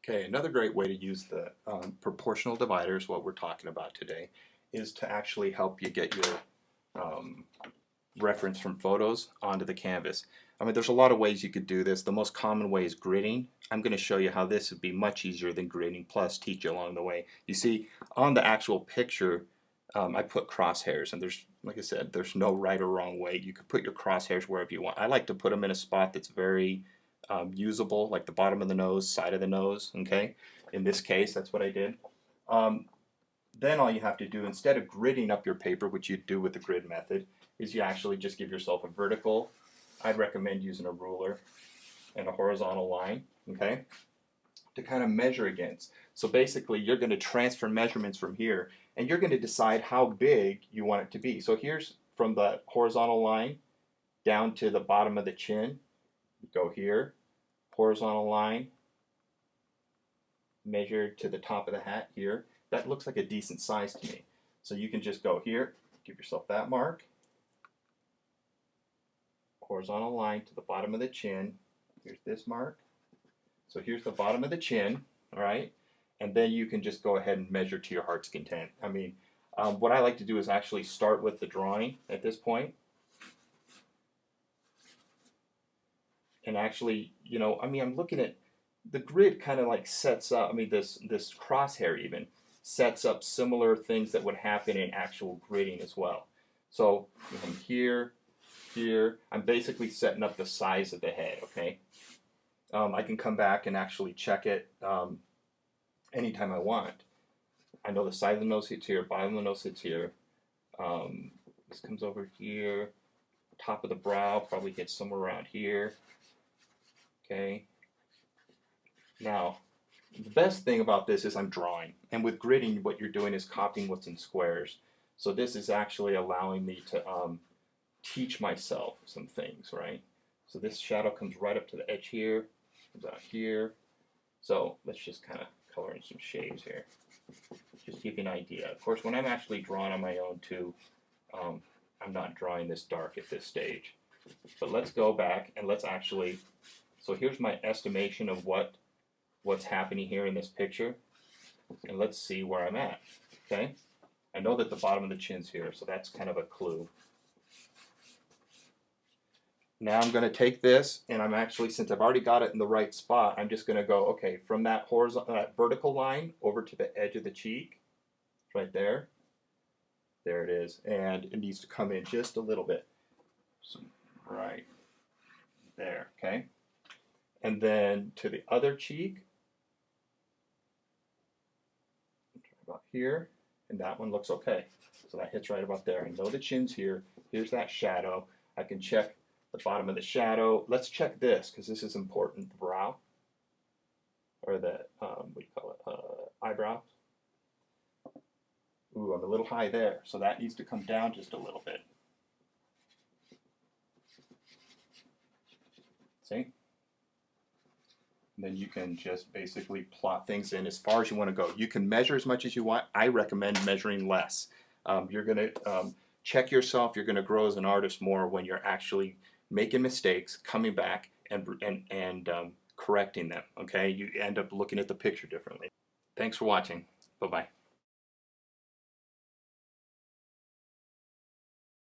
Okay, another great way to use the proportional dividers, what we're talking about today, is to actually help you get your reference from photos onto the canvas. I mean, there's a lot of ways you could do this. The most common way is gridding. I'm going to show you how this would be much easier than gridding, plus teach you along the way. You see, on the actual picture, I put crosshairs, and there's, like I said, there's no right or wrong way. You could put your crosshairs wherever you want. I like to put them in a spot that's very usable, like the bottom of the nose, side of the nose, okay? In this case, that's what I did. Then all you have to do, instead of gridding up your paper, which you do with the grid method, is you actually just give yourself a vertical. I'd recommend using a ruler and a horizontal line, okay, to kind of measure against. So basically, you're going to transfer measurements from here, and you're going to decide how big you want it to be. So here's from the horizontal line down to the bottom of the chin. Go here, horizontal line, measure to the top of the hat here. That looks like a decent size to me. So you can just go here, give yourself that mark, horizontal line to the bottom of the chin. Here's this mark. So here's the bottom of the chin, all right? And then you can just go ahead and measure to your heart's content. I mean, what I like to do is actually start with the drawing at this point. And actually, you know, I mean, I'm looking at the grid kind of like sets up, I mean, this crosshair even sets up similar things that would happen in actual gridding as well. So from here, here, I'm basically setting up the size of the head, okay? I can come back and actually check it anytime I want. I know the side of the nose hits here, bottom of the nose hits here. This comes over here, top of the brow probably hits somewhere around here. Okay. Now, the best thing about this is I'm drawing. And with gridding, what you're doing is copying what's in squares. So this is actually allowing me to teach myself some things, right? So this shadow comes right up to the edge here, comes out here. So let's just kind of color in some shades here. Just give you an idea. Of course, when I'm actually drawing on my own too, I'm not drawing this dark at this stage. But let's go back and let's actually, so here's my estimation of what's happening here in this picture. And let's see where I'm at, okay? I know that the bottom of the chin's here, so that's kind of a clue. Now I'm going to take this, and I'm actually, since I've already got it in the right spot, I'm just going to go, okay, from that horizontal, that vertical line over to the edge of the cheek, right there. There it is, and it needs to come in just a little bit. So right there, okay? And then to the other cheek, about here, and that one looks okay. So that hits right about there. I know the chin's here. Here's that shadow. I can check the bottom of the shadow. Let's check this, because this is important. The brow, or the, what do you call it, eyebrows. Ooh, I'm a little high there, so that needs to come down just a little bit. See? And then you can just basically plot things in as far as you want to go. You can measure as much as you want. I recommend measuring less. You're going to check yourself. You're going to grow as an artist more when you're actually making mistakes, coming back and correcting them. Okay, you end up looking at the picture differently. Thanks for watching. Bye-bye.